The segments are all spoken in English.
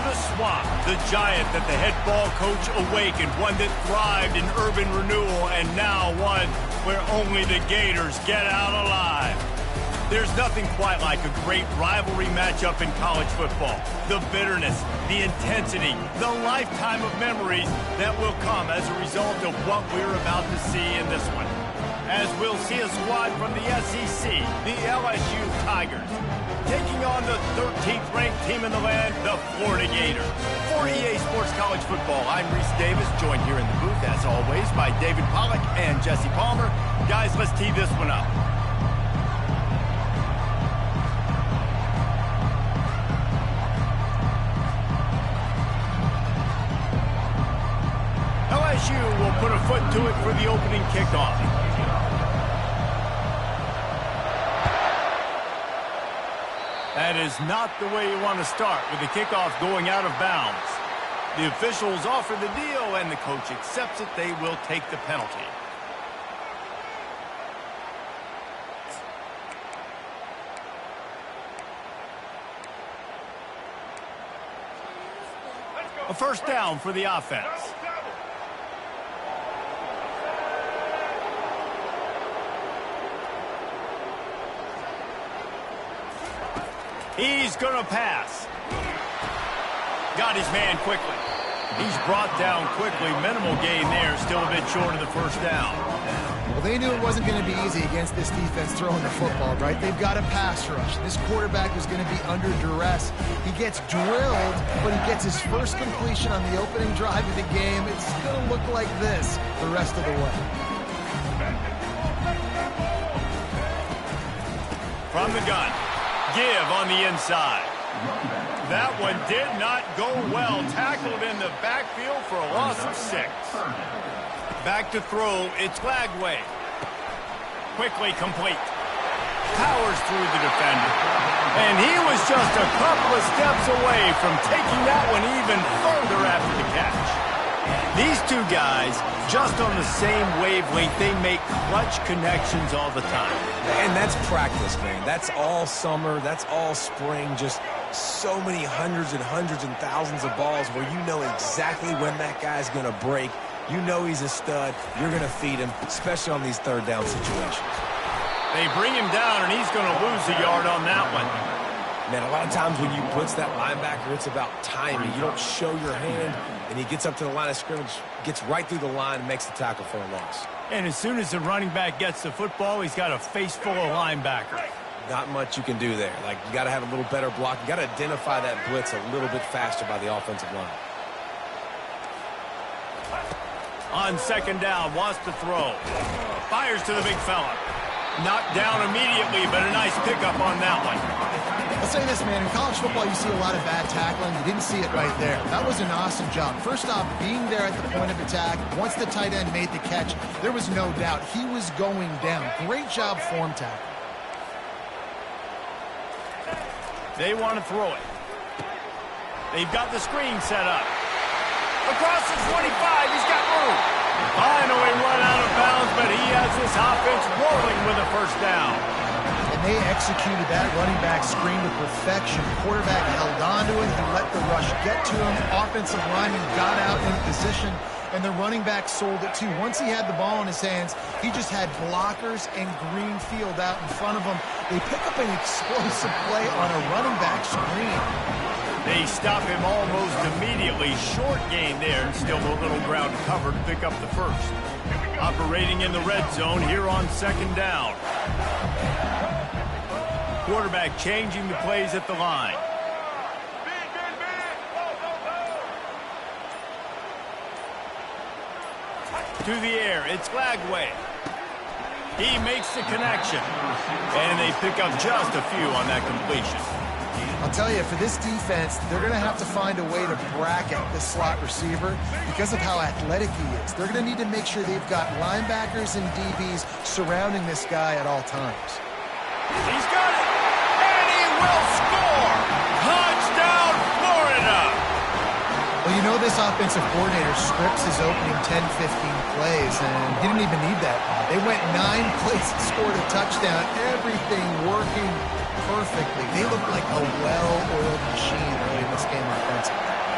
the swamp, the giant that the head ball coach awakened, one that thrived in urban renewal, and now one where only the Gators get out alive. There's nothing quite like a great rivalry matchup in college football. The bitterness, the intensity, the lifetime of memories that will come as a result of what we're about to see in this one. As we'll see a squad from the SEC, the LSU Tigers, taking on the 13th ranked team in the land, the Florida Gators. For EA Sports College Football, I'm Reese Davis, joined here in the booth, as always, by David Pollack and Jesse Palmer. Guys, let's tee this one up. LSU will put a foot to it for the opening kickoff. That is not the way you want to start, with the kickoff going out of bounds. The officials offer the deal, and the coach accepts it. They will take the penalty. A first down for the offense. He's going to pass. Got his man quickly. He's brought down quickly. Minimal gain there. Still a bit short of the first down. Well, they knew it wasn't going to be easy against this defense throwing the football, right? They've got a pass rush. This quarterback is going to be under duress. He gets drilled, but he gets his first completion on the opening drive of the game. It's going to look like this the rest of the way. From the gun. Give on the inside. That one did not go well. Tackled in the backfield for a loss of 6. Back to throw. It's Lagway. Quickly complete. Powers through the defender. And he was just a couple of steps away from taking that one even further after the catch. These two guys, just on the same wavelength, they make clutch connections all the time. And that's practice, man. That's all summer. That's all spring. Just so many hundreds and thousands of balls where you know exactly when that guy's going to break. You know he's a stud. You're going to feed him, especially on these third down situations. They bring him down, and he's going to lose a yard on that one. Man, a lot of times when you blitz that linebacker, it's about timing. You don't show your hand, and he gets up to the line of scrimmage, gets right through the line, and makes the tackle for a loss. And as soon as the running back gets the football, he's got a face full of linebackers. Not much you can do there. Like, you got to have a little better block. You got to identify that blitz a little bit faster by the offensive line. On second down, wants to throw. Fires to the big fella. Knocked down immediately, but a nice pickup on that one. I'll say this, man. In college football, you see a lot of bad tackling. You didn't see it right there. That was an awesome job. First off, being there at the point of attack. Once the tight end made the catch, there was no doubt he was going down. Great job form tackle. They want to throw it. They've got the screen set up. Across the 25, he's got room. Finally run out of bounds, but he has this offense rolling with a first down. And they executed that running back screen to perfection. Quarterback held on to it. He let the rush get to him. Offensive lineman got out in position, and the running back sold it too. Once he had the ball in his hands, he just had blockers and green field out in front of him. They pick up an explosive play on a running back screen. They stop him almost immediately. Short gain there, and still a little ground to cover to pick up the first. Operating in the red zone here on second down. Quarterback changing the plays at the line. To the air, it's Lagway. He makes the connection. And they pick up just a few on that completion. I'll tell you, for this defense, they're going to have to find a way to bracket this slot receiver because of how athletic he is. They're going to need to make sure they've got linebackers and DBs surrounding this guy at all times. He's got it, and he will score! Touchdown, Florida! Well, you know this offensive coordinator scripts his opening 10, 15 plays, and he didn't even need that. They went 9 plays and scored a touchdown, everything working perfectly. They look like a well-oiled machine early in this game offensively.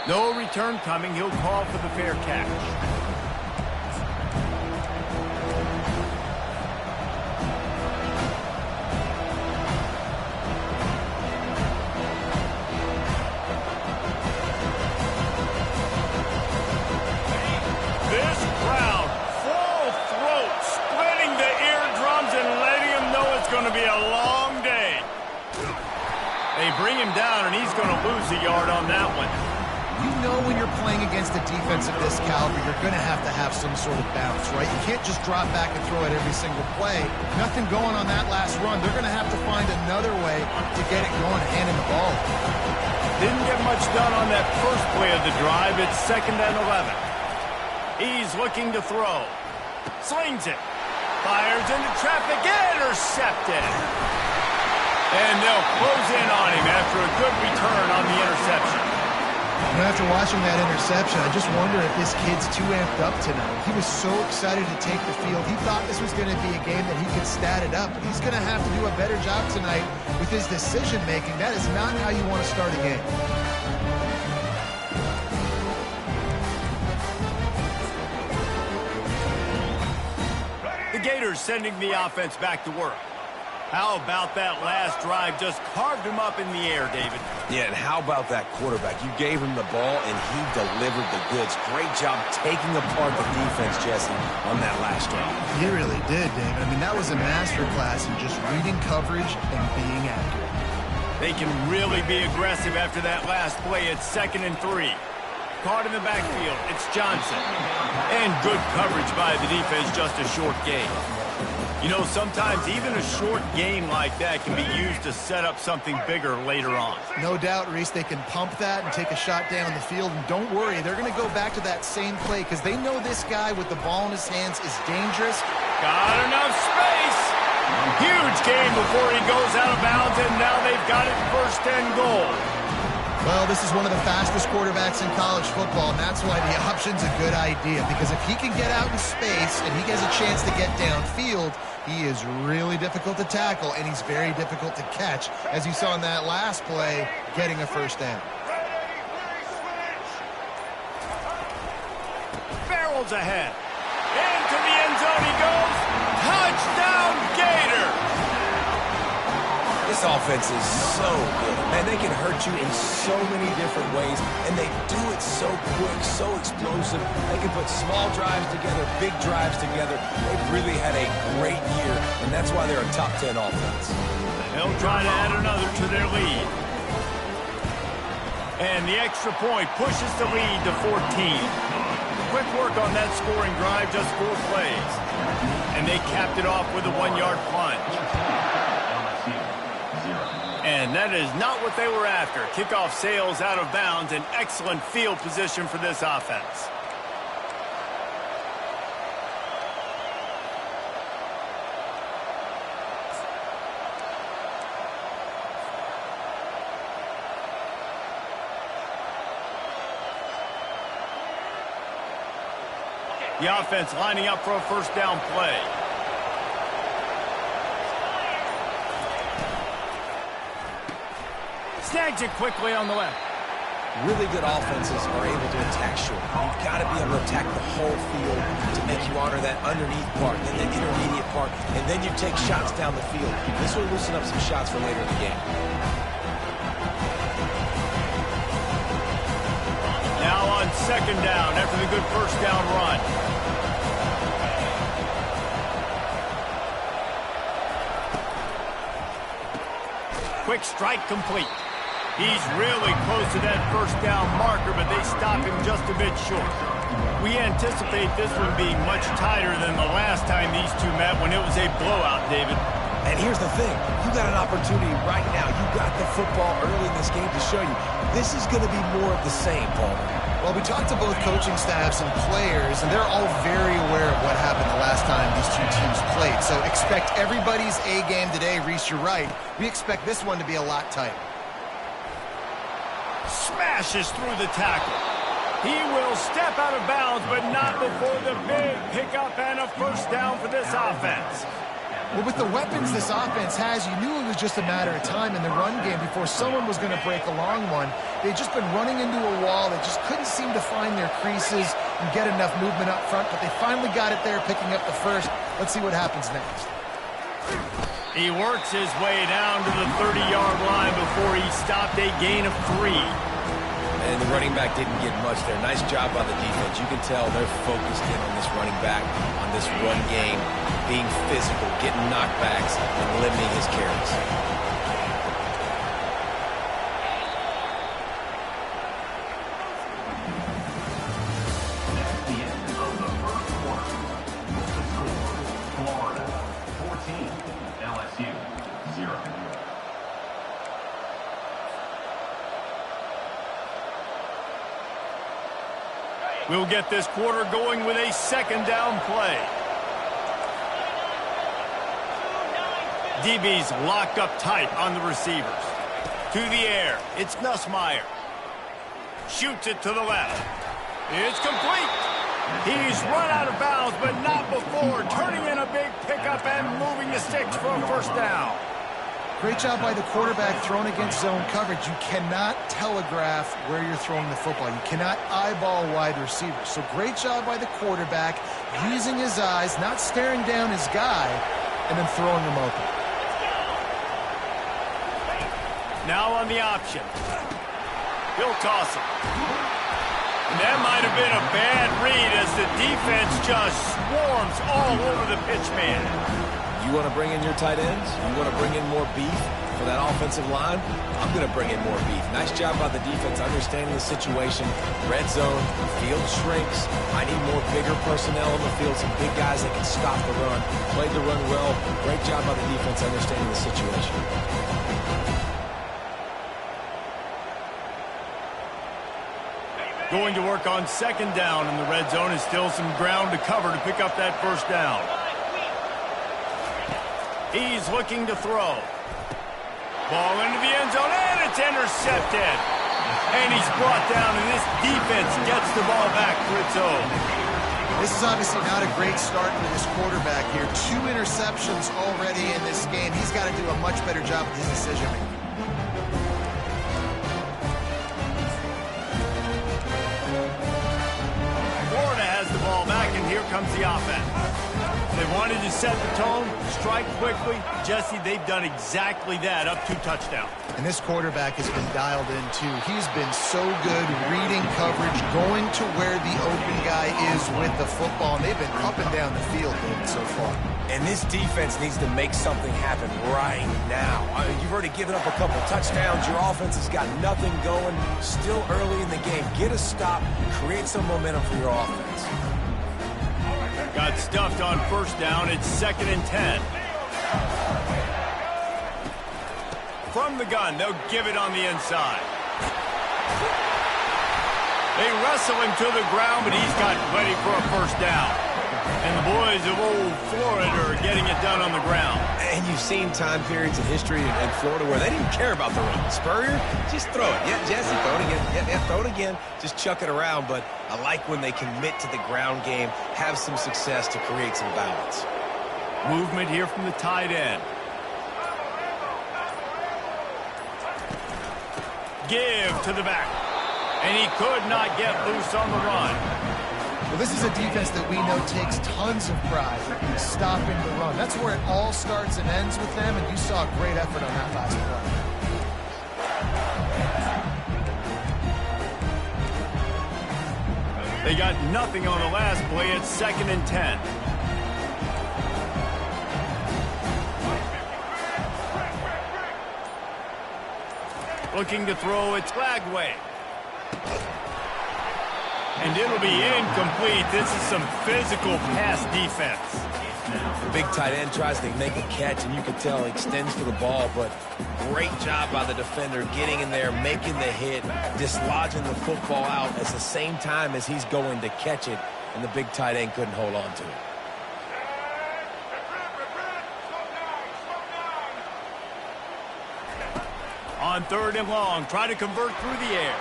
No return coming. He'll call for the fair catch. This crowd, full throat, splitting the eardrums and letting him know it's going to be a long day. They bring him down, and he's going to lose a yard on that one. You know when you're playing against a defense of this caliber, you're going to have some sort of bounce, right? You can't just drop back and throw it every single play. Nothing going on that last run. They're going to have to find another way to get it going and hand him the ball. Didn't get much done on that first play of the drive. It's 2nd and 11. He's looking to throw. Slings it. Fires into traffic. Intercepted. And they'll close in on him after a good return on the interception. You know, after watching that interception, I just wonder if this kid's too amped up tonight. He was so excited to take the field. He thought this was going to be a game that he could stat it up. He's going to have to do a better job tonight with his decision-making. That is not how you want to start a game. The Gators sending the offense back to work. How about that last drive? Just carved him up in the air, David. Yeah, and how about that quarterback? You gave him the ball, and he delivered the goods. Great job taking apart the defense, Jesse, on that last drive. He really did, David. I mean, that was a masterclass in just reading coverage and being accurate. They can really be aggressive after that last play. It's 2nd and 3. Caught in the backfield. It's Johnson. And good coverage by the defense, just a short gain. You know, sometimes even a short gain like that can be used to set up something bigger later on. No doubt, Reese, they can pump that and take a shot down the field. And don't worry, they're going to go back to that same play because they know this guy with the ball in his hands is dangerous. Got enough space. Huge gain before he goes out of bounds, and now they've got it 1st and goal. Well, this is one of the fastest quarterbacks in college football, and that's why the option's a good idea. Because if he can get out in space and he gets a chance to get downfield, he is really difficult to tackle, and he's very difficult to catch, as you saw in that last play, getting a 1st down. Barrels ahead. Into the end zone he goes. Touchdown, Gator! This offense is so good. Man, they can hurt you in so many different ways, and they do it so quick, so explosive. They can put small drives together, big drives together. They've really had a great year, and that's why they're a top 10 offense. They'll try to add another to their lead. And the extra point pushes the lead to 14. Quick work on that scoring drive, just 4 plays. And they capped it off with a 1-yard plunge. And that is not what they were after. Kickoff sails out of bounds, an excellent field position for this offense. The offense lining up for a 1st down play. Snags it quickly on the left. Really good offenses are able to attack short. You've got to be able to attack the whole field to make you honor that underneath part, then the intermediate part, and then you take shots down the field. This will loosen up some shots for later in the game. Now on 2nd down after the good 1st down run. Quick strike complete. He's really close to that 1st down marker, but they stop him just a bit short. We anticipate this one being much tighter than the last time these two met when it was a blowout, David. And here's the thing. You got an opportunity right now. You got the football early in this game to show you. This is going to be more of the same, Paul. Well, we talked to both coaching staffs and players, and they're all very aware of what happened the last time these two teams played. So expect everybody's A game today. Reese, you're right. We expect this one to be a lot tighter. Smashes through the tackle. He will step out of bounds, but not before the big pickup and a 1st down for this offense. Well, with the weapons this offense has, you knew it was just a matter of time in the run game before someone was going to break a long one. They'd just been running into a wall. They just couldn't seem to find their creases and get enough movement up front, but they finally got it there, picking up the first. Let's see what happens next. He works his way down to the 30-yard line before he stopped a gain of 3. And the running back didn't get much there. Nice job by the defense. You can tell they're focused in on this running back, on this run game, being physical, getting knockbacks, and limiting his carries. That's the end of the first quarter. The score, Florida 14, LSU 0. We'll get this quarter going with a second down play. DB's locked up tight on the receivers. To the air, it's Nussmeier. Shoots it to the left. It's complete. He's run out of bounds, but not before turning in a big pickup and moving the sticks for a first down. Great job by the quarterback thrown against zone coverage. You cannot telegraph where you're throwing the football. You cannot eyeball wide receivers. So great job by the quarterback using his eyes, not staring down his guy, and then throwing him open. Now on the option. He'll toss it. And that might have been a bad read as the defense just swarms all over the pitch man. You want to bring in your tight ends? You want to bring in more beef for that offensive line? I'm going to bring in more beef. Nice job by the defense understanding the situation. Red zone, field shrinks. I need more bigger personnel on the field, some big guys that can stop the run. Played the run well. Great job by the defense understanding the situation. Going to work on second down in the red zone is still some ground to cover to pick up that first down. He's looking to throw. Ball into the end zone, and it's intercepted. And he's brought down, and this defense gets the ball back for its own. This is obviously not a great start for this quarterback here. 2 interceptions already in this game. He's got to do a much better job with his decision-making. Florida has the ball back, and here comes the offense. They wanted to set the tone, strike quickly. Jesse, they've done exactly that, up 2 touchdowns. And this quarterback has been dialed in, too. He's been so good reading coverage, going to where the open guy is with the football. And they've been up and down the field, David, so far. And this defense needs to make something happen right now. I mean, you've already given up a couple touchdowns. Your offense has got nothing going. Still early in the game. Get a stop. Create some momentum for your offense. Got stuffed on first down. It's 2nd and 10. From the gun, they'll give it on the inside. They wrestle him to the ground, but he's got plenty for a first down. And the boys of old Florida are getting it done on the ground. And you've seen time periods in history in Florida where they didn't care about the run. Spurrier, just throw it. Yeah, Jesse, throw it again. Yeah, throw it again. Just chuck it around. But I like when they commit to the ground game, have some success to create some balance. Movement here from the tight end. Give to the back. And he could not get loose on the run. Well, this is a defense that we know takes tons of pride in stopping the run. That's where it all starts and ends with them, and you saw a great effort on that last play. They got nothing on the last play. It's 2nd and 10. Looking to throw, it's Lagway. And it'll be incomplete. This is some physical pass defense. The big tight end tries to make a catch, and you can tell he extends for the ball, but great job by the defender getting in there, making the hit, dislodging the football out at the same time as he's going to catch it, and the big tight end couldn't hold on to it. On 3rd and long, try to convert through the air.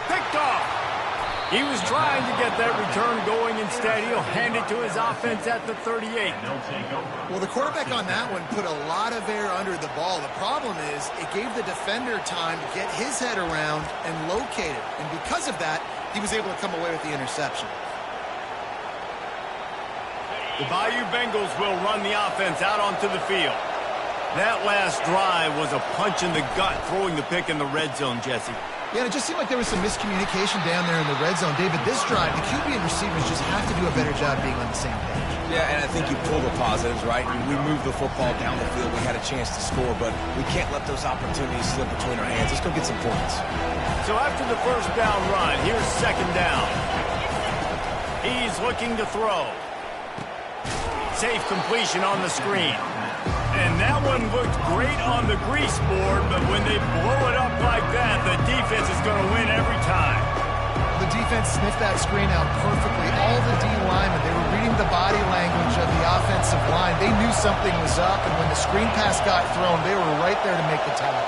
Picked off. He was trying to get that return going. Instead, he'll hand it to his offense at the 38. Well, the quarterback on that one put a lot of air under the ball. The problem is it gave the defender time to get his head around and locate it. And because of that, he was able to come away with the interception. The Bayou Bengals will run the offense out onto the field. That last drive was a punch in the gut, throwing the pick in the red zone, Jesse. Yeah, it just seemed like there was some miscommunication down there in the red zone. David, this drive, the QB and receivers just have to do a better job being on the same page. Yeah, and I think you pull the positives, right? We moved the football down the field. We had a chance to score, but we can't let those opportunities slip between our hands. Let's go get some points. So after the first down run, here's second down. He's looking to throw. Safe completion on the screen. And that one looked great on the grease board, but when they blow it up like that, the defense is going to win every time. The defense sniffed that screen out perfectly. All the D linemen, they were reading the body language of the offensive line. They knew something was up, and when the screen pass got thrown, they were right there to make the tackle.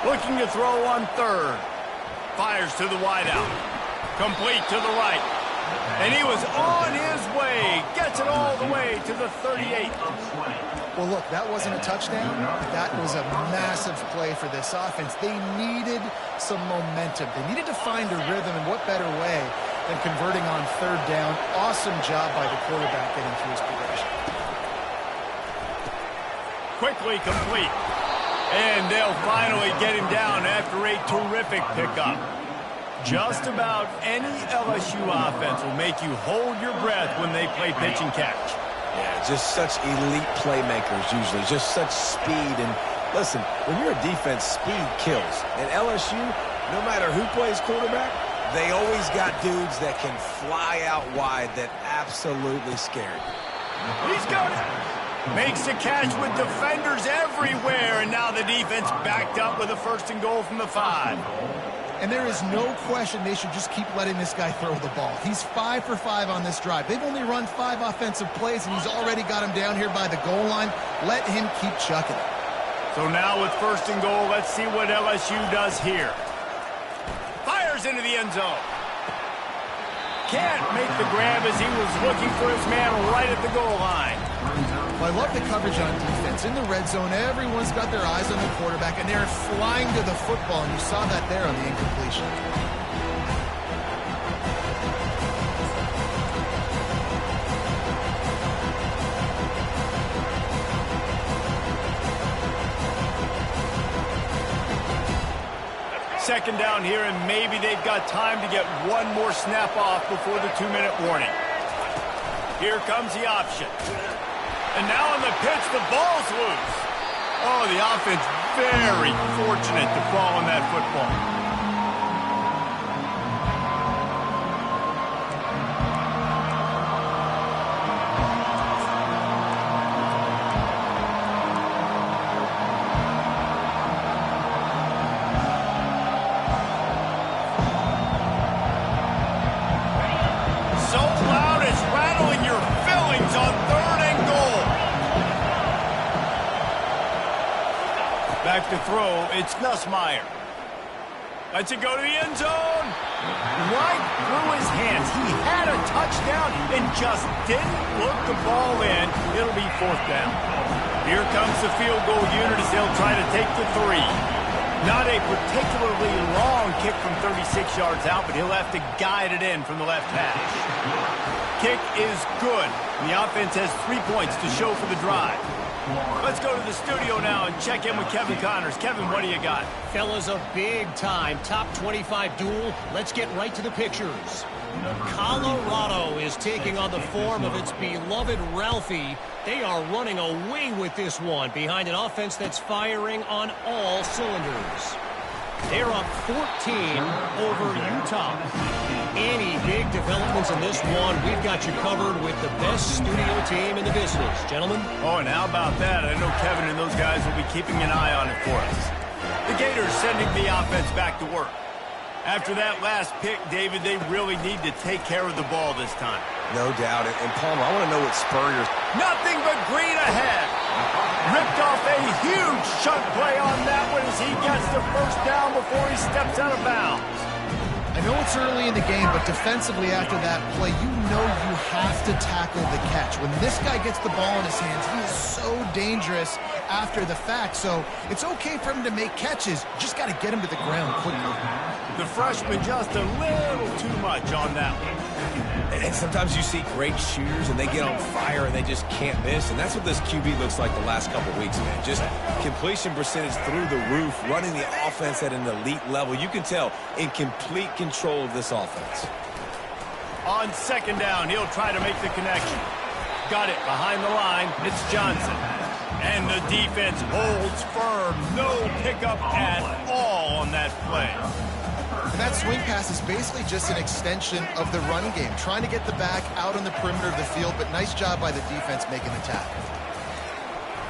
Looking to throw on third. Fires to the wideout. Complete to the right. And he was on his way. Gets it all the way to the 38. Well, look, that wasn't a touchdown. That was a massive play for this offense. They needed some momentum. They needed to find a rhythm, and what better way than converting on third down. Awesome job by the quarterback getting through his progression. Quickly complete. And they'll finally get him down after a terrific pickup. Just about any LSU offense will make you hold your breath when they play pitch and catch. Yeah, just such elite playmakers usually, just such speed. And listen, when you're a defense, speed kills. And LSU, no matter who plays quarterback, they always got dudes that can fly out wide that absolutely scare you. He's got it. Makes the catch with defenders everywhere, and now the defense backed up with a first and goal from the 5. And there is no question they should just keep letting this guy throw the ball. He's 5 for 5 on this drive. They've only run 5 offensive plays, and he's already got him down here by the goal line. Let him keep chucking it. So now with first and goal, let's see what LSU does here. Fires into the end zone. Can't make the grab as he was looking for his man right at the goal line. Well, I love the coverage on defense. In the red zone, everyone's got their eyes on the quarterback, and they're flying to the football, and you saw that there on the incompletion. Second down here, and maybe they've got time to get one more snap off before the 2-minute warning. Here comes the option. And now on the pitch, the ball's loose. Oh, the offense very fortunate to fall on that football. So loud it's rattling your fillings on third and goal. Back to throw, it's Nussmeier. Lets it go to the end zone. Right through his hands. He had a touchdown and just didn't look the ball in. It'll be fourth down. Here comes the field goal unit as they'll try to take the 3. Not a particularly long kick from 36 yards out, but he'll have to guide it in from the left hash. Kick is good. The offense has 3 points to show for the drive. Let's go to the studio now and check in with Kevin Connors. Kevin, what do you got? Fellas, a big-time top 25 duel. Let's get right to the pictures. Colorado is taking on the form of its beloved Ralphie. They are running away with this one behind an offense that's firing on all cylinders. They're up 14 over Utah. Any big developments in this one, we've got you covered with the best studio team in the business. Gentlemen? Oh, and how about that? I know Kevin and those guys will be keeping an eye on it for us. The Gators sending the offense back to work. After that last pick, David, they really need to take care of the ball this time. No doubt. And Palmer, I want to know what Spurrier... Nothing but green ahead. Ripped off a huge chunk play on that one as he gets the first down before he steps out of bounds. I know it's early in the game, but defensively after that play, you know you have to tackle the catch. When this guy gets the ball in his hands, he is so dangerous after the fact. So it's okay for him to make catches. You just got to get him to the ground quickly. The freshman just a little too much on that one. And sometimes you see great shooters and they get on fire and they just can't miss. And that's what this QB looks like the last couple of weeks, man. Just completion percentage through the roof, running the offense at an elite level. You can tell in complete control of this offense. On second down, he'll try to make the connection. Got it behind the line. It's Johnson. And the defense holds firm. No pickup at all on that play. And that swing pass is basically just an extension of the running game, trying to get the back out on the perimeter of the field, but nice job by the defense making the tackle.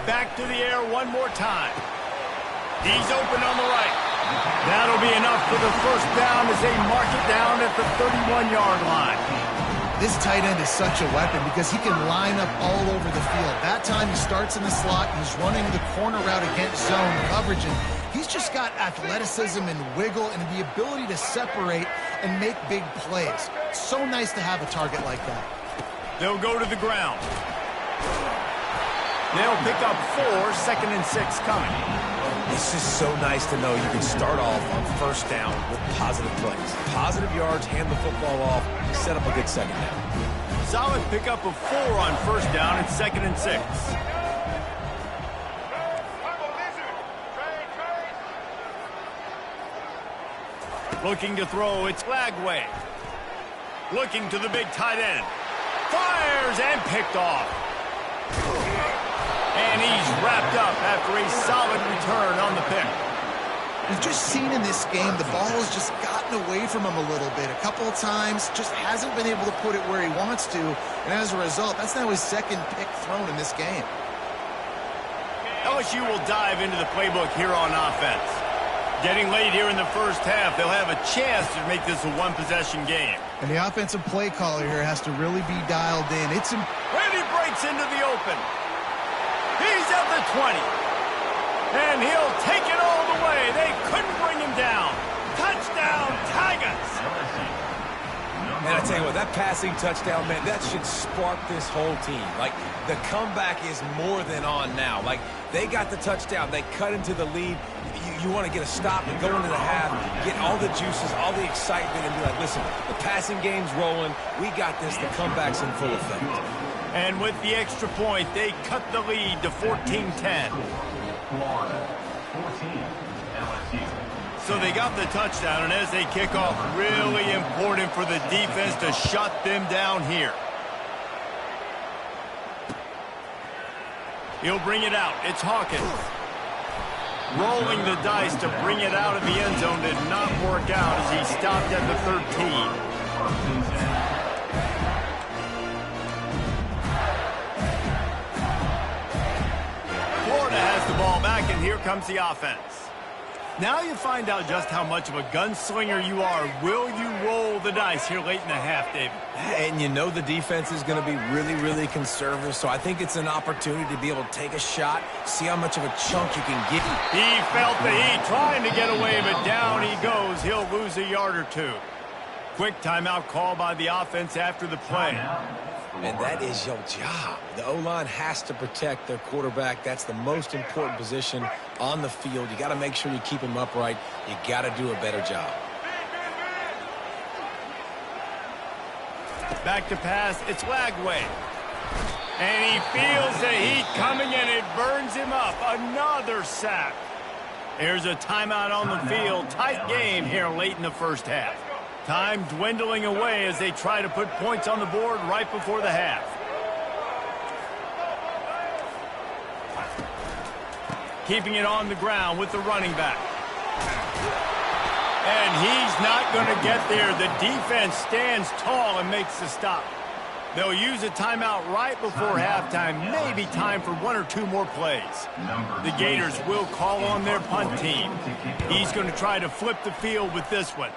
Back to the air one more time. He's open on the right. That'll be enough for the first down as they mark it down at the 31-yard line. This tight end is such a weapon because he can line up all over the field. That time he starts in the slot, he's running the corner route against zone coverage, and he's just got athleticism and wiggle and the ability to separate and make big plays. So nice to have a target like that. They'll go to the ground. They'll pick up 4, 2nd and 6 coming. It's just so nice to know you can start off on first down with positive plays. Positive yards, hand the football off, set up a good second down. Solid pickup of 4 on first down and 2nd and 6. Looking to throw, it's Lagway. Looking to the big tight end. Fires and picked off. And he's wrapped up after a solid return on the pick. We've just seen in this game the ball has just gotten away from him a little bit. A couple of times, just hasn't been able to put it where he wants to. And as a result, that's now his 2nd pick thrown in this game. LSU will dive into the playbook here on offense. Getting late here in the first half, they'll have a chance to make this a one-possession game. And the offensive play caller here has to really be dialed in. And he breaks into the open. He's at the 20. And he'll take it all the way. They couldn't bring him down. Touchdown, Tigers. Man, I tell you what, that passing touchdown, man, that should spark this whole team. Like, the comeback is more than on now. Like, they got the touchdown. They cut into the lead. You want to get a stop and go into the half, get all the juices, all the excitement, and be like, listen, the passing game's rolling. We got this. The comeback's in full effect. And with the extra point, they cut the lead to 14-10. Florida, 14, LSU. So they got the touchdown, and as they kick off, really important for the defense to shut them down here. He'll bring it out. It's Hawkins. Rolling the dice to bring it out of the end zone did not work out as he stopped at the 13. Florida has the ball back, and here comes the offense. Now you find out just how much of a gunslinger you are. Will you roll the dice here late in the half, David? And you know the defense is going to be really, really conservative, so I think it's an opportunity to be able to take a shot, see how much of a chunk you can get. He felt the heat trying to get away, but down he goes. He'll lose a yard or 2. Quick timeout call by the offense after the play. And that is your job. The O-line has to protect their quarterback. That's the most important position on the field. You got to make sure you keep him upright. You got to do a better job. Back to pass. It's Lagway. And he feels the heat coming, and it burns him up. Another sack. Here's a timeout on the field. Tight game here late in the first half. Time dwindling away as they try to put points on the board right before the half. Keeping it on the ground with the running back. And he's not going to get there. The defense stands tall and makes the stop. They'll use a timeout right before halftime. Maybe time for 1 or 2 more plays. The Gators will call on their punt team. He's going to try to flip the field with this one.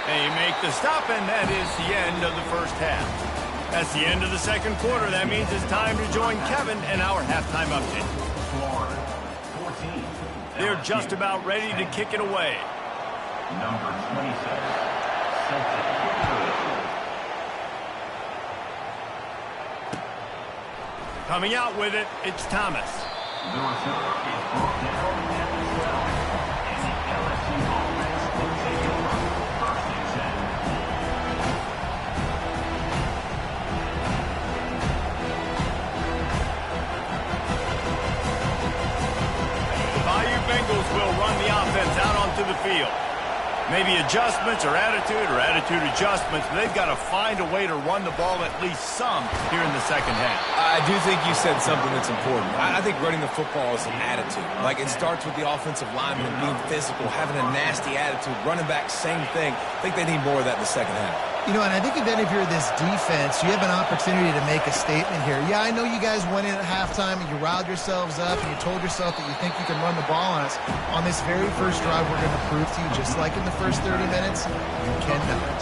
They make the stop, and that is the end of the first half. That's the end of the second quarter. That means it's time to join Kevin and our halftime update. Florida, 14. They're just about ready to kick it away. Number 26, Celtic. Coming out with it, it's Thomas. The receiver is brought down at the 12. And the LSU offense will take over. First and 10. The Bayou Bengals will run the offense out onto the field. Maybe adjustments or attitude adjustments, but they've got to find a way to run the ball at least some here in the second half. I do think you said something that's important. I think running the football is an attitude. Like, it starts with the offensive lineman being physical, having a nasty attitude. Running back, same thing. I think they need more of that in the second half. You know, and I think even if you're this defense, you have an opportunity to make a statement here. Yeah, I know you guys went in at halftime and you riled yourselves up and you told yourself that you think you can run the ball on us. On this very first drive, we're going to prove to you, just like in the first 30 minutes, you cannot.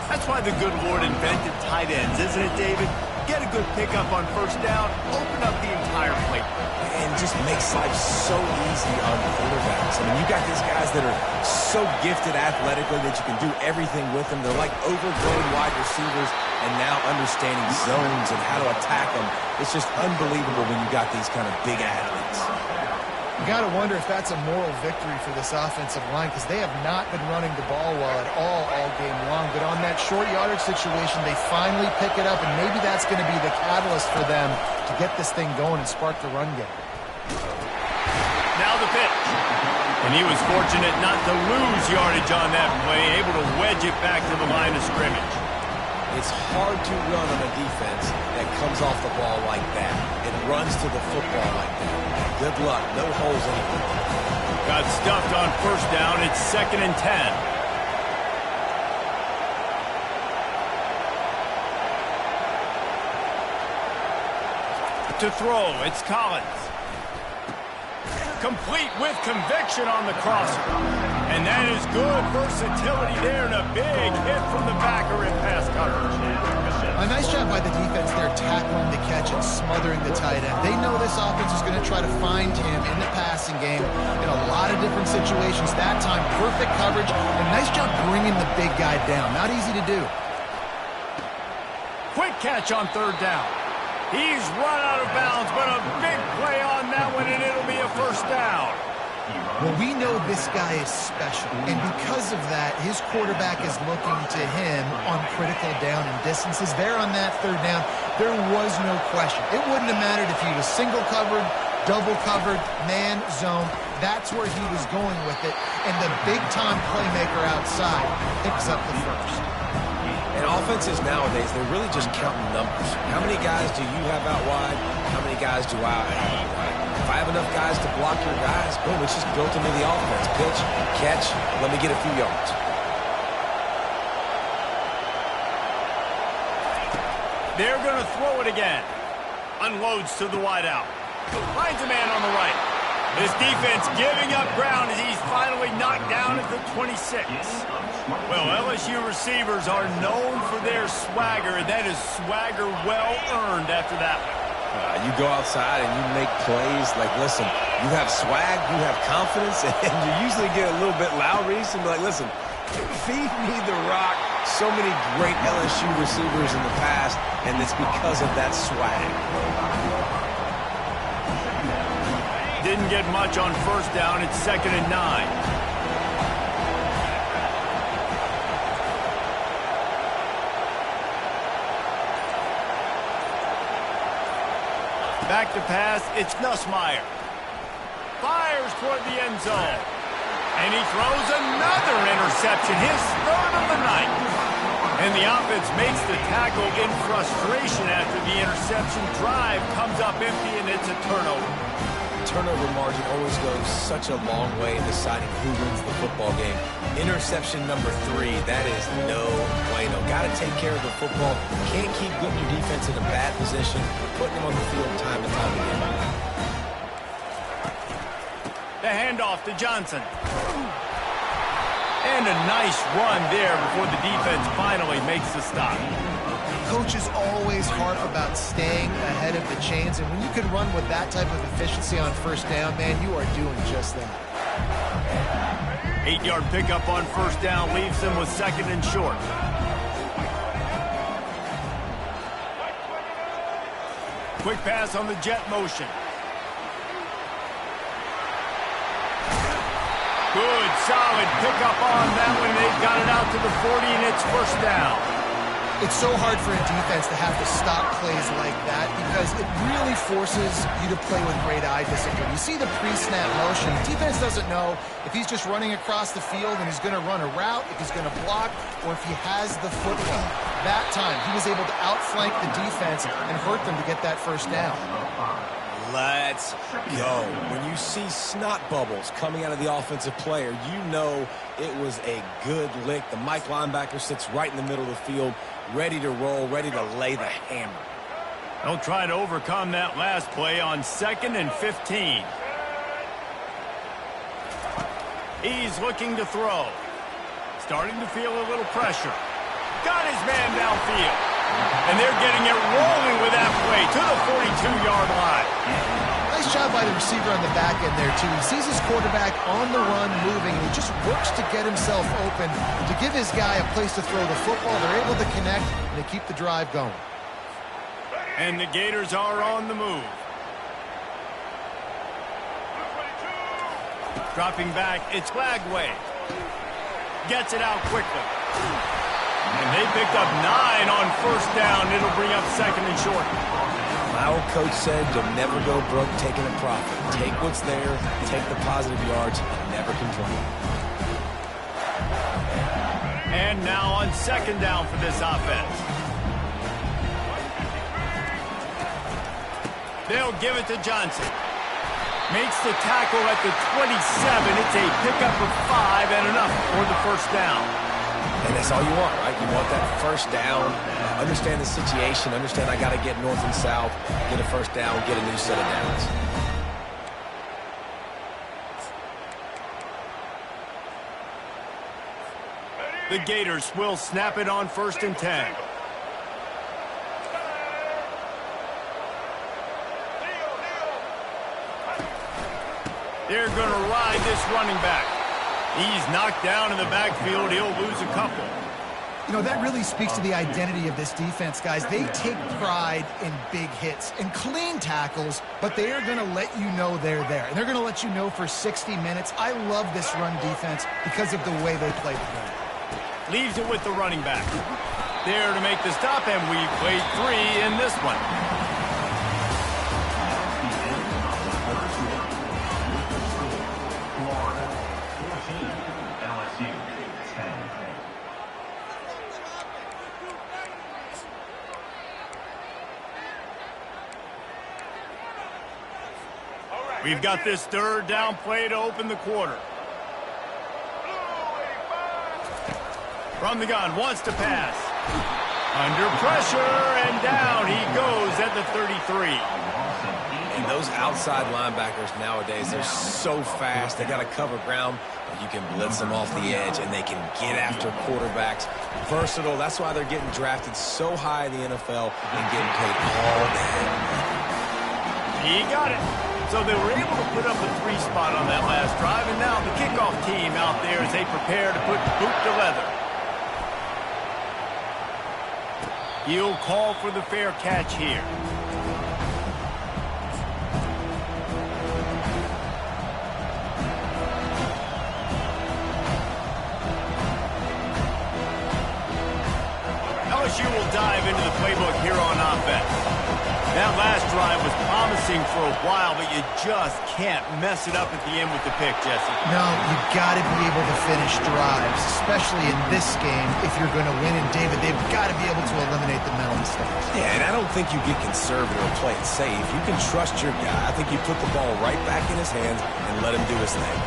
That's why the good Lord invented tight ends, isn't it, David? Get a good pickup on first down, open up the entire plate. And just makes life so easy on quarterbacks. I mean, you got these guys that are so gifted athletically that you can do everything with them. They're like overgrown wide receivers, and now understanding zones and how to attack them. It's just unbelievable when you got these kind of big athletes. You got to wonder if that's a moral victory for this offensive line, because they have not been running the ball well at all game long. But on that short yardage situation, they finally pick it up, and maybe that's going to be the catalyst for them to get this thing going and spark the run game. Now the pitch. And he was fortunate not to lose yardage on that play, able to wedge it back to the line of scrimmage. It's hard to run on a defense that comes off the ball like that. It runs to the football like that. Good luck. No holes anywhere. Got stuffed on first down. It's 2nd and 10. To throw, it's Collins. Complete with conviction on the crosser. And that is good versatility there and a big hit from the backer in pass coverage. A nice job by the defense there, tackling the catch and smothering the tight end. They know this offense is going to try to find him in the passing game in a lot of different situations. That time, perfect coverage, and nice job bringing the big guy down. Not easy to do. Quick catch on third down. He's run out of bounds, but a big play on that one, and it'll be a first down. Well, we know this guy is special, and because of that, his quarterback is looking to him on critical down and distances. There on that third down, there was no question. It wouldn't have mattered if he was single covered, double covered, man, zone. That's where he was going with it, and the big-time playmaker outside picks up the first. And offenses nowadays, they're really just counting numbers. How many guys do you have out wide? How many guys do I have out wide? If I have enough guys to block your guys, boom, it's just built into the offense. Pitch, catch, let me get a few yards. They're going to throw it again. Unloads to the wideout. Finds a man on the right. This defense giving up ground as he's finally knocked down at the 26. Well, LSU receivers are known for their swagger, and that is swagger well earned after that one. You go outside and you make plays. Like, listen, you have swag, you have confidence, and you usually get a little bit loud, Reese, and be like, listen, feed me the rock. So many great LSU receivers in the past, and it's because of that swag. Didn't get much on first down. It's 2nd and 9. Back to pass, it's Nussmeier. Fires toward the end zone. And he throws another interception, his third of the night. And the offense makes the tackle in frustration after the interception. Drive comes up empty, and it's a turnover. Turnover margin always goes such a long way in deciding who wins the football game. Interception number 3, that is no bueno. Got to take care of the football. Can't keep putting your defense in a bad position, putting them on the field time and time again. The handoff to Johnson. And a nice run there before the defense finally makes the stop. Coaches always harp about staying ahead of the chains, and when you can run with that type of efficiency on first down, man, you are doing just that. 8-yard pickup on first down leaves them with 2nd and short. Quick pass on the jet motion. Good, solid pickup on that one. They've got it out to the 40, and it's first down. It's so hard for a defense to have to stop plays like that because it really forces you to play with great eye discipline. You see the pre-snap motion. Defense doesn't know if he's just running across the field and he's going to run a route, if he's going to block, or if he has the football. That time, he was able to outflank the defense and hurt them to get that first down. Let's go. When you see snot bubbles coming out of the offensive player, you know it was a good lick. The Mike linebacker sits right in the middle of the field, ready to roll, ready to lay the hammer. They'll try to overcome that last play on 2nd and 15. He's looking to throw. Starting to feel a little pressure. Got his man downfield. And they're getting it rolling with that play to the 42-yard line. Nice job by the receiver on the back end there, too. He sees his quarterback on the run moving, and he just works to get himself open to give his guy a place to throw the football. They're able to connect, and they keep the drive going. And the Gators are on the move. Dropping back, it's Lagway. Gets it out quickly. And they picked up 9 on first down. It'll bring up 2nd and short. My old coach said you'll never go broke taking a profit. Take what's there, take the positive yards, and never complain. And now on 2nd down for this offense. They'll give it to Johnson. Makes the tackle at the 27. It's a pickup of 5 and enough for the first down. And that's all you want, right? You want that first down. Understand the situation. Understand I got to get north and south, get a first down, get a new set of downs. The Gators will snap it on 1st and 10. They're going to ride this running back. He's knocked down in the backfield. He'll lose a couple. You know, that really speaks to the identity of this defense, guys. They take pride in big hits and clean tackles, but they are going to let you know they're there. And they're going to let you know for 60 minutes. I love this run defense because of the way they play the game. Leaves it with the running back. There to make the stop, and we played 3 in this one. We've got this 3rd down play to open the quarter. From the gun, wants to pass. Under pressure, and down he goes at the 33. And those outside linebackers nowadays, they're so fast. They got to cover ground, but you can blitz them off the edge, and they can get after quarterbacks. Versatile. That's why they're getting drafted so high in the NFL and getting paid all day. He got it. So they were able to put up a 3 spot on that last drive, and now the kickoff team out there as they prepare to put boot to leather. He'll call for the fair catch here. LSU will dive into the playbook here on offense. That last drive was promising for a while, but you just can't mess it up at the end with the pick, Jesse. No, you got to be able to finish drives, especially in this game if you're going to win. And, David, they've got to be able to eliminate the mental mistakes. Yeah, and I don't think you get conservative or play it safe. You can trust your guy. I think you put the ball right back in his hands and let him do his thing.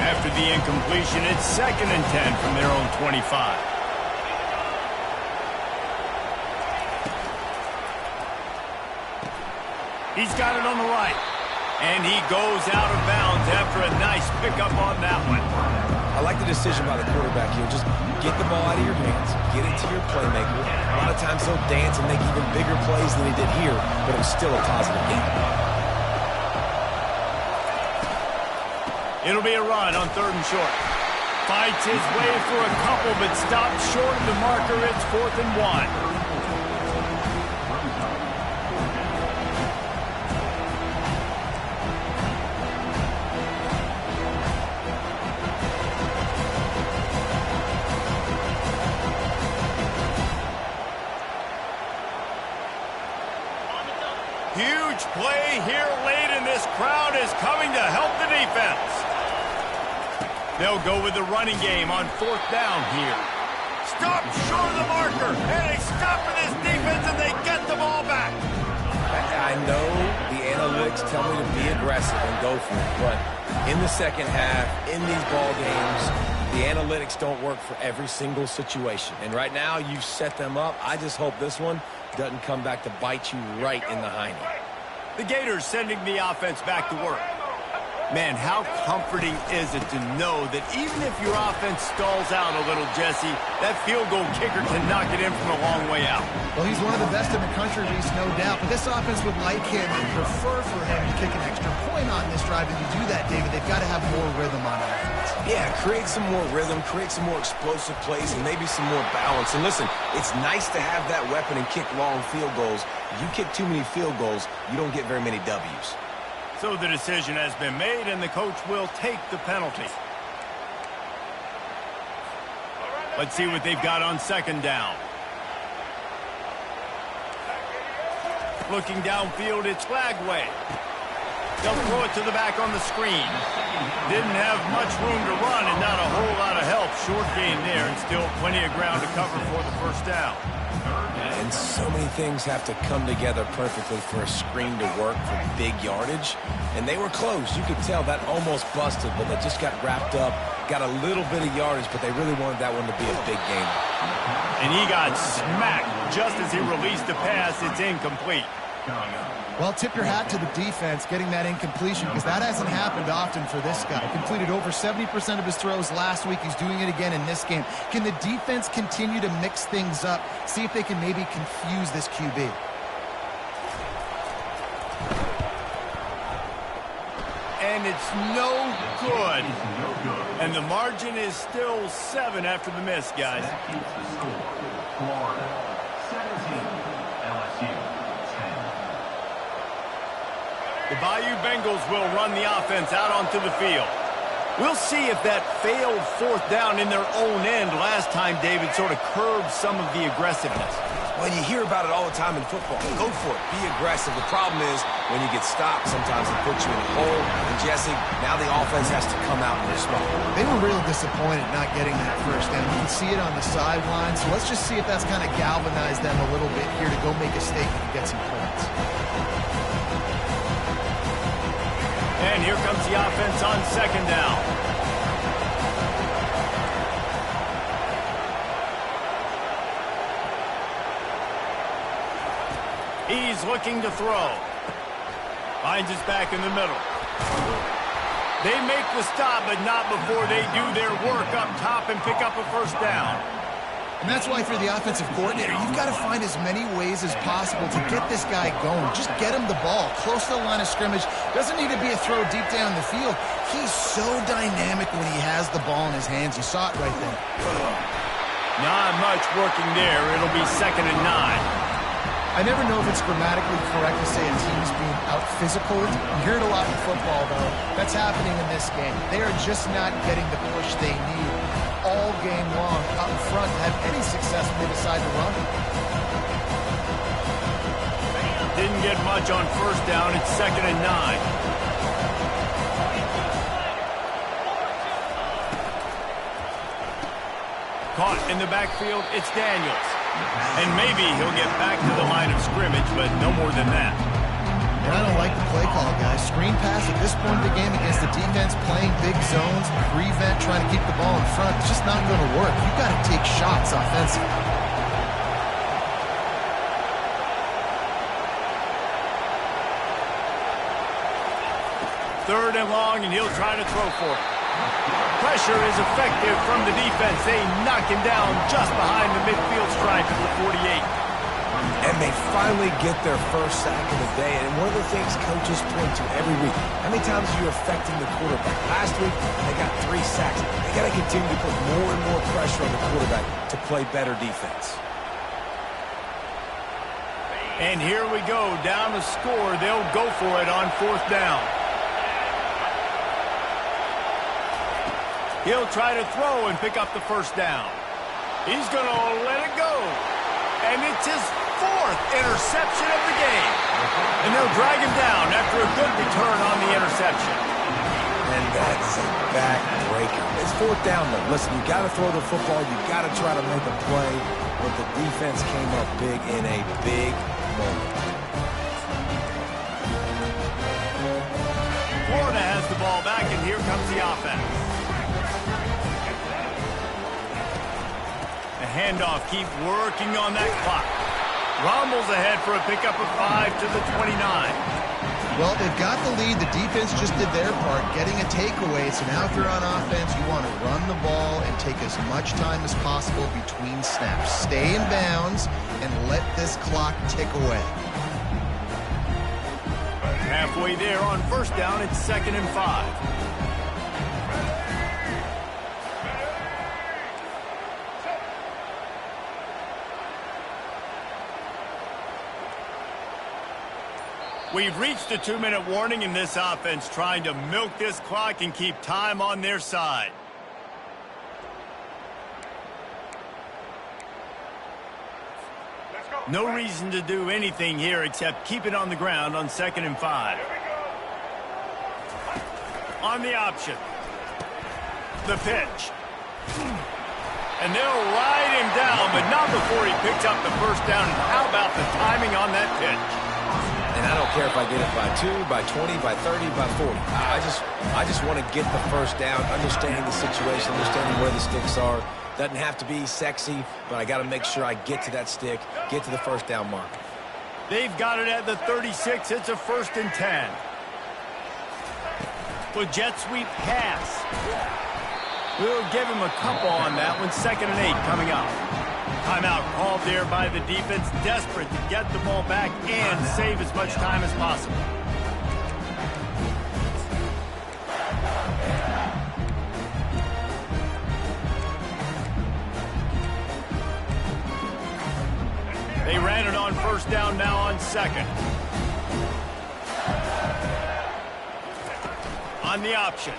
After the incompletion, it's 2nd and 10 from their own 25. He's got it on the right. And he goes out of bounds after a nice pickup on that one. I like the decision by the quarterback here. Just get the ball out of your hands, get it to your playmaker. A lot of times he'll dance and make even bigger plays than he did here, but it was still a positive game. It'll be a run on 3rd and short. Fights his way for a couple, but stops short of the marker. It's 4th and 1. Huge play here late, and this crowd is coming to help the defense. They'll go with the running game on 4th down here. Stop short of the marker, and they stop for this defense, and they get the ball back. I know the analytics tell me to be aggressive and go for it, but in the second half, in these ball games, the analytics don't work for every single situation. And right now, you've set them up. I just hope this one doesn't come back to bite you right in the hiney. The Gators sending the offense back to work. Man, how comforting is it to know that even if your offense stalls out a little, Jesse, that field goal kicker can knock it in from a long way out. Well, he's one of the best in the country, Reese, no doubt. But this offense would like him and prefer for him to kick an extra point on this drive. And to do that, David, they've got to have more rhythm on offense. Yeah, create some more rhythm, create some more explosive plays, and maybe some more balance. And listen, it's nice to have that weapon and kick long field goals. If you kick too many field goals, you don't get very many W's. So the decision has been made, and the coach will take the penalty. Let's see what they've got on 2nd down. Looking downfield, it's Lagway. They'll throw it to the back on the screen. Didn't have much room to run and not a whole lot of help. Short gain there and still plenty of ground to cover for the 1st down. And so many things have to come together perfectly for a screen to work for big yardage. And they were close. You could tell that almost busted, but they just got wrapped up, got a little bit of yardage, but they really wanted that one to be a big game. And he got smacked just as he released the pass. It's incomplete. Well, tip your hat to the defense getting that incompletion, because that hasn't happened often for this guy. Completed over 70% of his throws last week. He's doing it again in this game. Can the defense continue to mix things up, see if they can maybe confuse this QB? And it's no good. And the margin is still 7 after the miss, guys. That keeps the score. Florida 17, LSU 10. The Bayou Bengals will run the offense out onto the field. We'll see if that failed 4th down in their own end last time, David, sort of curbed some of the aggressiveness. Well, you hear about it all the time in football. Go for it. Be aggressive. The problem is when you get stopped, sometimes it puts you in a hole. And, Jesse, now the offense has to come out and respond. They were really disappointed not getting that 1st down. You can see it on the sideline. So let's just see if that's kind of galvanized them a little bit here to go make a statement and get some points. And here comes the offense on 2nd down. He's looking to throw. Finds his back in the middle. They make the stop, but not before they do their work up top and pick up a 1st down. And that's why for the offensive coordinator, you've got to find as many ways as possible to get this guy going. Just get him the ball close to the line of scrimmage. Doesn't need to be a throw deep down the field. He's so dynamic when he has the ball in his hands. You saw it right there. Not much working there. It'll be 2nd and 9. I never know if it's grammatically correct to say a team's being out-physical. You hear it a lot in football, though. That's happening in this game. They are just not getting the push they need all game long up front to have any success when they decide to run. Didn't get much on 1st down. It's 2nd and 9. Caught in the backfield, it's Daniels. And maybe he'll get back to the line of scrimmage, but no more than that. And I don't like the play call, guys. Screen pass at this point of the game against the defense playing big zones, prevent, trying to keep the ball in front. It's just not going to work. You've got to take shots offensively. 3rd and long, and he'll try to throw for it. Pressure is effective from the defense. They knock him down just behind the midfield stripe at the 48. And they finally get their first sack of the day. And one of the things coaches point to every week, how many times are you affecting the quarterback? Last week, they got 3 sacks. They got to continue to put more and more pressure on the quarterback to play better defense. And here we go, down to score. They'll go for it on 4th down. He'll try to throw and pick up the 1st down. He's going to let it go. And it's his 4th interception of the game. And they'll drag him down after a good return on the interception. And that's a backbreaker. It's 4th down, though. Listen, you got to throw the football. You got to try to make a play. But the defense came up big in a big moment. Florida has the ball back, and here comes the offense. The handoff, keep working on that clock. Rommel's ahead for a pickup of 5 to the 29. Well, they've got the lead. The defense just did their part, getting a takeaway. So now if you're on offense, you want to run the ball and take as much time as possible between snaps. Stay in bounds and let this clock tick away. Halfway there on 1st down, it's 2nd and 5. We've reached a 2-minute warning in this offense, trying to milk this clock and keep time on their side. No reason to do anything here except keep it on the ground on 2nd and 5. On the option. The pitch. And they'll ride him down, but not before he picks up the 1st down. And how about the timing on that pitch? And I don't care if I get it by 2, by 20, by 30, by 40. I just want to get the 1st down, understanding the situation, understanding where the sticks are. Doesn't have to be sexy, but I got to make sure I get to that stick, get to the 1st down mark. They've got it at the 36. It's a 1st and 10. The jet sweep pass. We'll give him a couple on that one. 2nd and 8 coming up. Timeout called there by the defense, desperate to get the ball back and save as much time as possible. They ran it on 1st down, now on 2nd. On the option.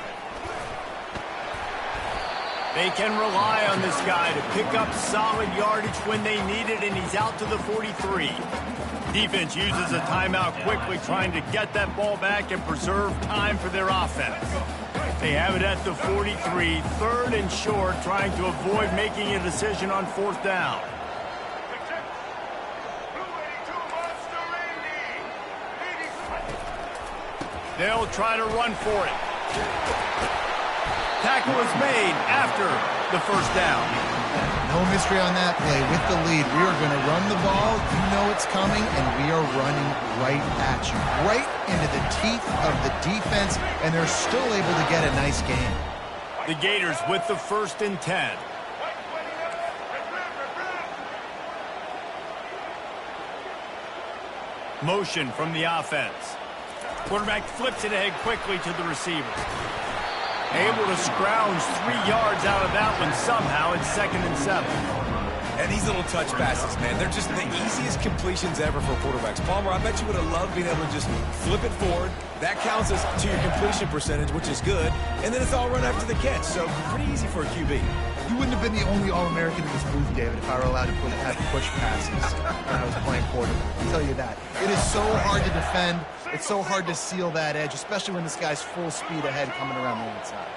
They can rely on this guy to pick up solid yardage when they need it, and he's out to the 43. Defense uses a timeout quickly, trying to get that ball back and preserve time for their offense. They have it at the 43, 3rd and short, trying to avoid making a decision on 4th down. They'll try to run for it. Tackle is made after the 1st down. No mystery on that play. With the lead, we are going to run the ball. You know it's coming, and we are running right at you. Right into the teeth of the defense, and they're still able to get a nice game. The Gators with the 1st and 10. Motion from the offense. Quarterback flips it ahead quickly to the receiver. Able to scrounge 3 yards out of that one somehow. It's 2nd and 7. And these little touch passes, man, they're just the easiest completions ever for quarterbacks. Palmer, I bet you would have loved being able to just flip it forward. That counts as to your completion percentage, which is good. And then it's all run after the catch. So pretty easy for a QB. You wouldn't have been the only All-American in this booth, David, if I were allowed to have push passes when I was playing quarterback. I'll tell you that. It is so hard to defend. It's so hard to seal that edge, especially when this guy's full speed ahead coming around the outside.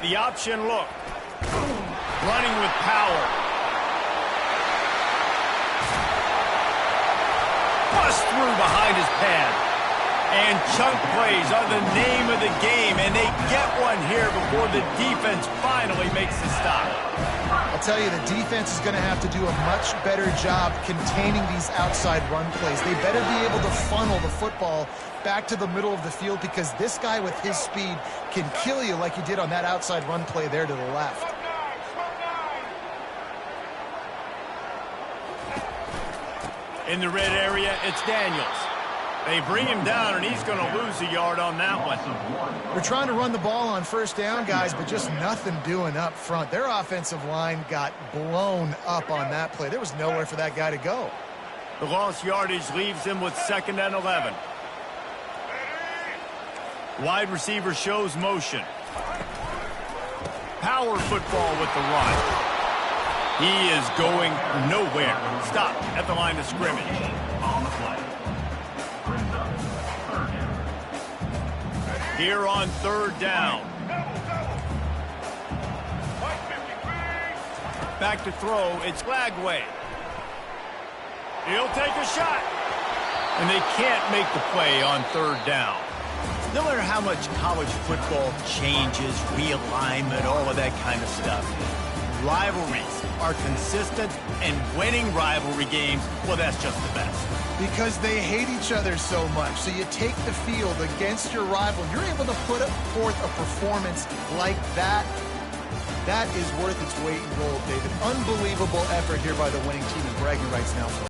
The option look. Running with power. Bust through behind his pad. And chunk plays are the name of the game, and they get one here. here before the defense finally makes the stop. I'll tell you, the defense is going to have to do a much better job containing these outside run plays. They better be able to funnel the football back to the middle of the field, because this guy with his speed can kill you like he did on that outside run play there to the left. In the red area, it's Daniels. They bring him down, and he's going to lose a yard on that one. We're trying to run the ball on first down, guys, but just nothing doing up front. Their offensive line got blown up on that play. There was nowhere for that guy to go. The lost yardage leaves him with 2nd and 11. Wide receiver shows motion. Power football with the run. He is going nowhere. Stop at the line of scrimmage. On the play. Brings up 3rd down. Here on 3rd down. Back to throw. It's Lagway. He'll take a shot. And they can't make the play on 3rd down. No matter how much college football changes, realignment, all of that kind of stuff, rivalries are consistent, and winning rivalry games, well, that's just the best. Because they hate each other so much. So you take the field against your rival. You're able to put forth a performance like that. That is worth its weight in gold, David. Unbelievable effort here by the winning team, and bragging rights now.